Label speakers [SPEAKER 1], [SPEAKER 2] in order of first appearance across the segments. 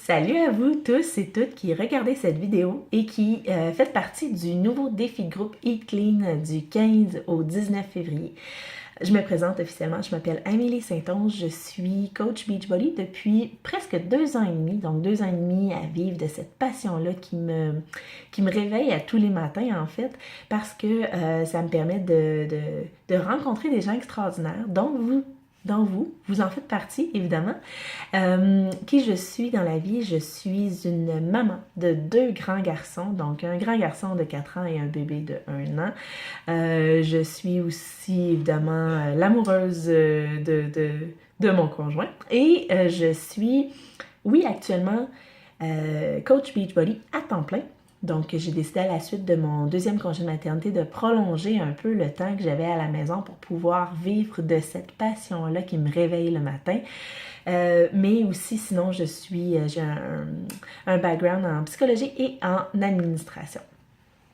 [SPEAKER 1] Salut à vous tous et toutes qui regardez cette vidéo et qui faites partie du nouveau défi de groupe Eat Clean du 15 au 19 février. Je me présente officiellement, je m'appelle Amélie Saint-Onge, je suis coach Beachbody depuis presque 2 ans et demi, donc 2 ans et demi à vivre de cette passion-là qui me réveille à tous les matins en fait, parce que ça me permet de rencontrer des gens extraordinaires, vous en faites partie, évidemment. Qui je suis dans la vie? Je suis une maman de 2 grands garçons, donc un grand garçon de 4 ans et un bébé de 1 an. Je suis aussi, évidemment, l'amoureuse de mon conjoint. Et je suis, oui, actuellement, coach Beachbody à temps plein. Donc, j'ai décidé à la suite de mon 2e congé de maternité de prolonger un peu le temps que j'avais à la maison pour pouvoir vivre de cette passion-là qui me réveille le matin. Mais aussi, sinon, j'ai un background en psychologie et en administration.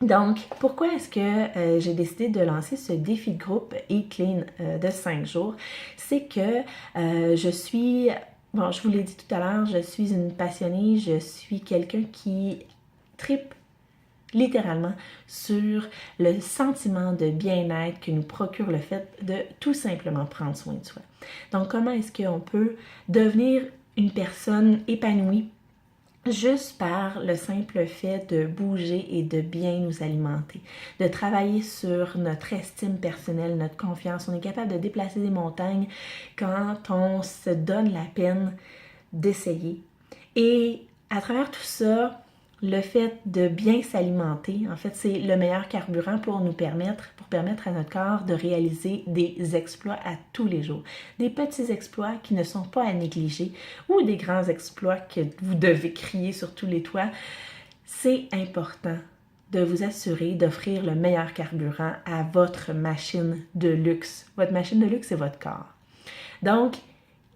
[SPEAKER 1] Donc, pourquoi est-ce que j'ai décidé de lancer ce défi de groupe Eat Clean de 5 jours? C'est que je suis, bon, je vous l'ai dit tout à l'heure, je suis une passionnée, je suis quelqu'un qui tripe littéralement sur le sentiment de bien-être que nous procure le fait de tout simplement prendre soin de soi. Donc, comment est-ce qu'on peut devenir une personne épanouie juste par le simple fait de bouger et de bien nous alimenter, de travailler sur notre estime personnelle, notre confiance. On est capable de déplacer des montagnes quand on se donne la peine d'essayer. Et à travers tout ça, le fait de bien s'alimenter, en fait, c'est le meilleur carburant pour permettre à notre corps de réaliser des exploits à tous les jours. Des petits exploits qui ne sont pas à négliger ou des grands exploits que vous devez crier sur tous les toits. C'est important de vous assurer d'offrir le meilleur carburant à votre machine de luxe. Votre machine de luxe, c'est votre corps. Donc,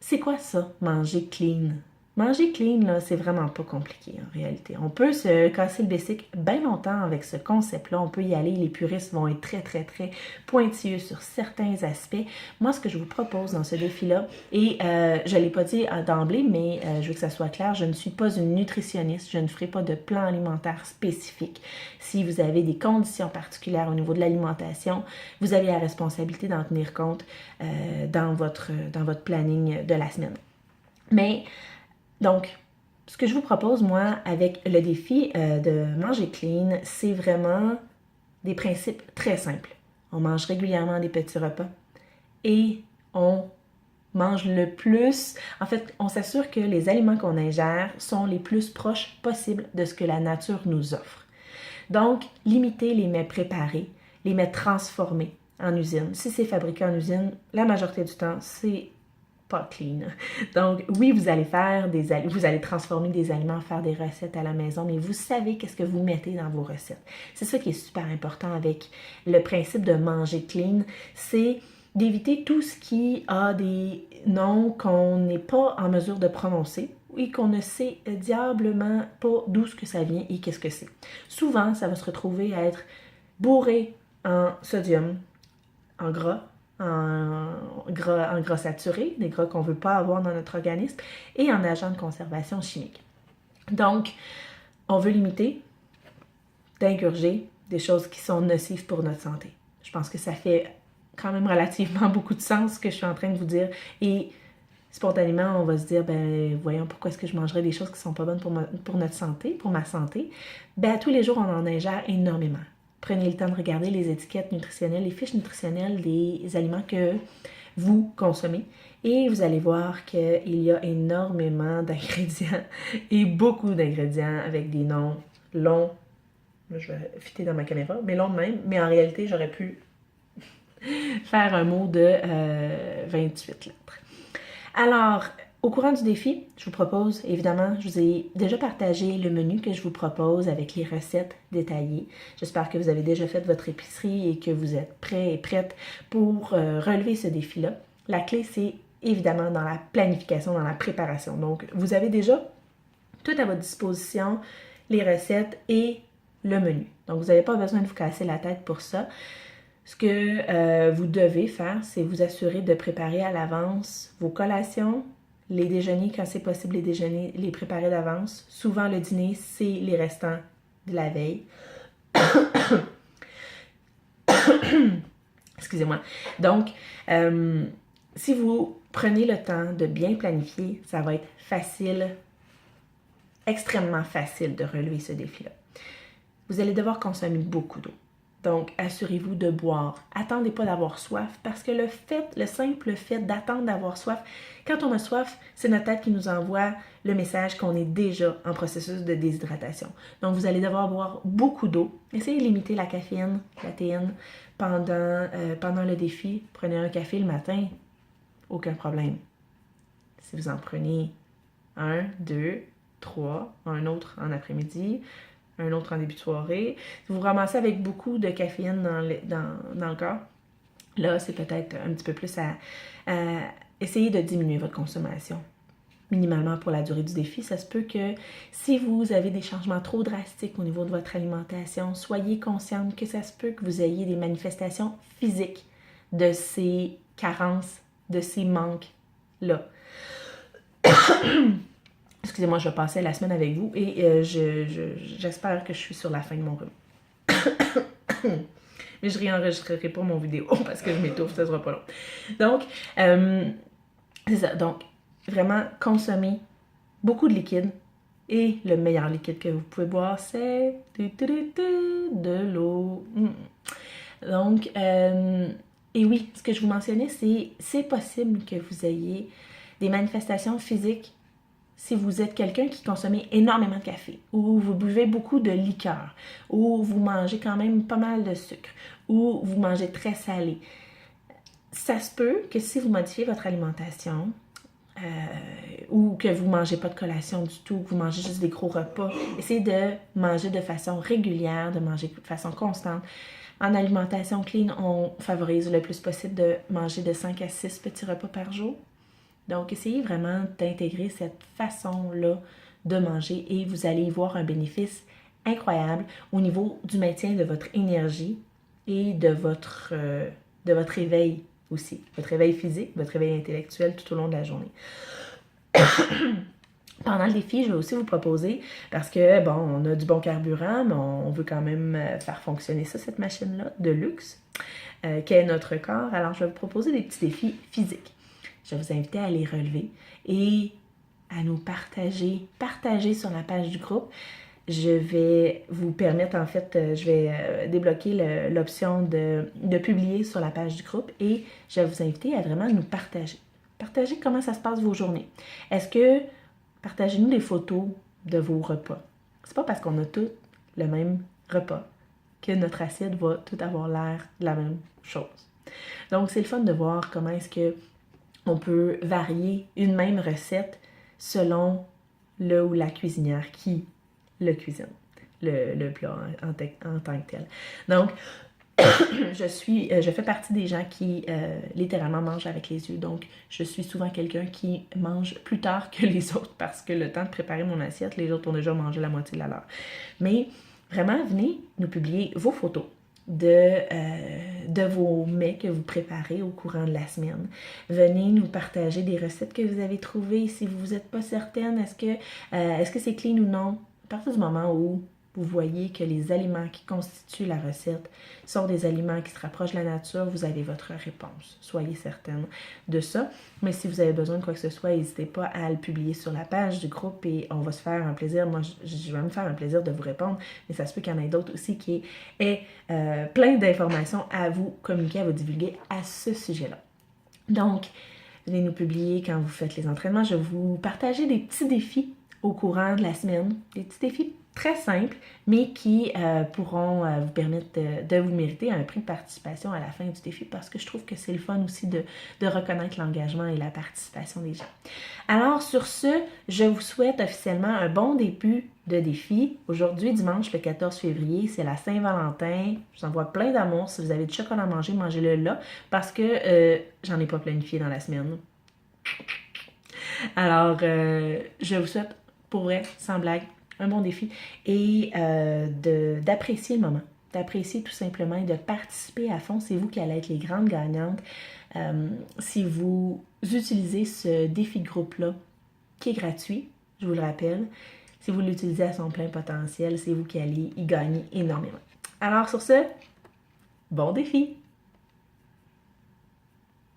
[SPEAKER 1] c'est quoi ça, manger clean? Manger clean, là, c'est vraiment pas compliqué en réalité. On peut se casser le basic bien longtemps avec ce concept-là. On peut y aller. Les puristes vont être très, très, très pointilleux sur certains aspects. Moi, ce que je vous propose dans ce défi-là, et je ne l'ai pas dit d'emblée, mais je veux que ça soit clair, je ne suis pas une nutritionniste. Je ne ferai pas de plan alimentaire spécifique. Si vous avez des conditions particulières au niveau de l'alimentation, vous avez la responsabilité d'en tenir compte dans votre planning de la semaine. Mais donc, ce que je vous propose, moi, avec le défi de manger clean, c'est vraiment des principes très simples. On mange régulièrement des petits repas et on mange le plus. En fait, on s'assure que les aliments qu'on ingère sont les plus proches possibles de ce que la nature nous offre. Donc, limiter les mets préparés, les mets transformés en usine. Si c'est fabriqué en usine, la majorité du temps, c'est pas clean. Donc, oui, vous allez transformer des aliments, faire des recettes à la maison, mais vous savez qu'est-ce que vous mettez dans vos recettes. C'est ça qui est super important avec le principe de manger clean, c'est d'éviter tout ce qui a des noms qu'on n'est pas en mesure de prononcer et qu'on ne sait diablement pas d'où ce que ça vient et qu'est-ce que c'est. Souvent, ça va se retrouver à être bourré en sodium, en gras, en gras saturés, des gras qu'on ne veut pas avoir dans notre organisme, et en agents de conservation chimique. Donc, on veut limiter d'ingurger des choses qui sont nocives pour notre santé. Je pense que ça fait quand même relativement beaucoup de sens ce que je suis en train de vous dire, et spontanément, on va se dire, ben voyons, pourquoi est-ce que je mangerais des choses qui ne sont pas bonnes pour notre santé, pour ma santé? Ben, tous les jours, on en ingère énormément. Prenez le temps de regarder les étiquettes nutritionnelles, les fiches nutritionnelles des aliments que vous consommez et vous allez voir qu'il y a énormément d'ingrédients et beaucoup d'ingrédients avec des noms longs. Je vais fitter dans ma caméra, mais longs de même. Mais en réalité, j'aurais pu faire un mot de 28 lettres. Alors, au courant du défi, je vous propose, évidemment, je vous ai déjà partagé le menu que je vous propose avec les recettes détaillées. J'espère que vous avez déjà fait votre épicerie et que vous êtes prêts et prêtes pour relever ce défi-là. La clé, c'est évidemment dans la planification, dans la préparation. Donc, vous avez déjà tout à votre disposition, les recettes et le menu. Donc, vous n'avez pas besoin de vous casser la tête pour ça. Ce que vous devez faire, c'est vous assurer de préparer à l'avance vos collations, les déjeuners, quand c'est possible, les déjeuners, les préparer d'avance. Souvent, le dîner, c'est les restants de la veille. Excusez-moi. Donc, si vous prenez le temps de bien planifier, ça va être facile, extrêmement facile de relever ce défi-là. Vous allez devoir consommer beaucoup d'eau. Donc, assurez-vous de boire. Attendez pas d'avoir soif parce que le simple fait d'attendre d'avoir soif, quand on a soif, c'est notre tête qui nous envoie le message qu'on est déjà en processus de déshydratation. Donc, vous allez devoir boire beaucoup d'eau. Essayez de limiter la caféine, la théine pendant le défi. Prenez un café le matin, aucun problème. Si vous en prenez 1, 2, 3, un autre en après-midi, un autre en début de soirée. Si vous ramassez avec beaucoup de caféine dans le corps, là, c'est peut-être un petit peu plus à essayer de diminuer votre consommation. Minimalement pour la durée du défi, ça se peut que si vous avez des changements trop drastiques au niveau de votre alimentation, soyez consciente que ça se peut que vous ayez des manifestations physiques de ces carences, de ces manques-là. Excusez-moi, je vais passer la semaine avec vous et j'espère que je suis sur la fin de mon rhume. Mais je réenregistrerai pas mon vidéo parce que je m'étouffe, ça sera pas long. Donc, c'est ça. Donc, vraiment, consommez beaucoup de liquide. Et le meilleur liquide que vous pouvez boire, c'est de l'eau. Donc, et oui, ce que je vous mentionnais, c'est possible que vous ayez des manifestations physiques si vous êtes quelqu'un qui consomme énormément de café, ou vous buvez beaucoup de liqueur, ou vous mangez quand même pas mal de sucre, ou vous mangez très salé. Ça se peut que si vous modifiez votre alimentation, ou que vous ne mangez pas de collation du tout, que vous mangez juste des gros repas, essayez de manger de façon régulière, de manger de façon constante. En alimentation clean, on favorise le plus possible de manger de 5 à 6 petits repas par jour. Donc, essayez vraiment d'intégrer cette façon-là de manger et vous allez y voir un bénéfice incroyable au niveau du maintien de votre énergie et de votre éveil aussi. Votre éveil physique, votre éveil intellectuel tout au long de la journée. Pendant le défi, je vais aussi vous proposer, parce que, bon, on a du bon carburant, mais on veut quand même faire fonctionner ça, cette machine-là, de luxe, qu'est notre corps. Alors, je vais vous proposer des petits défis physiques. Je vais vous inviter à les relever et à nous partager sur la page du groupe. Je vais vous permettre, en fait, je vais débloquer l'option de publier sur la page du groupe et je vais vous inviter à vraiment nous partager. Partagez comment ça se passe vos journées. Partagez-nous des photos de vos repas. C'est pas parce qu'on a tous le même repas que notre assiette va tout avoir l'air de la même chose. Donc, c'est le fun de voir comment est-ce que on peut varier une même recette selon le ou la cuisinière qui le cuisine, le plat en tant que tel. Donc, je fais partie des gens qui littéralement mangent avec les yeux. Donc, je suis souvent quelqu'un qui mange plus tard que les autres parce que le temps de préparer mon assiette, les autres ont déjà mangé la moitié de la leur. Mais vraiment, venez nous publier vos photos de vos mets que vous préparez au courant de la semaine. Venez nous partager des recettes que vous avez trouvées. Si vous n'êtes pas certaine, est-ce que c'est clean ou non? À partir du moment où vous voyez que les aliments qui constituent la recette sont des aliments qui se rapprochent de la nature, vous avez votre réponse. Soyez certaine de ça. Mais si vous avez besoin de quoi que ce soit, n'hésitez pas à le publier sur la page du groupe et on va se faire un plaisir. Moi, je vais me faire un plaisir de vous répondre, mais ça se peut qu'il y en ait d'autres aussi qui aient plein d'informations à vous communiquer, à vous divulguer à ce sujet-là. Donc, venez nous publier quand vous faites les entraînements. Je vais vous partager des petits défis au courant de la semaine, des petits défis très simples, mais qui pourront vous permettre de vous mériter un prix de participation à la fin du défi parce que je trouve que c'est le fun aussi de reconnaître l'engagement et la participation des gens. Alors, sur ce, je vous souhaite officiellement un bon début de défi. Aujourd'hui, dimanche, le 14 février, c'est la Saint-Valentin. Je vous envoie plein d'amour. Si vous avez du chocolat à manger, mangez-le là parce que j'en ai pas planifié dans la semaine. Alors, je vous souhaite, pour vrai, sans blague, un bon défi et d'apprécier le moment, d'apprécier tout simplement et de participer à fond. C'est vous qui allez être les grandes gagnantes si vous utilisez ce défi de groupe-là qui est gratuit, je vous le rappelle. Si vous l'utilisez à son plein potentiel, c'est vous qui allez y gagner énormément. Alors sur ce, bon défi!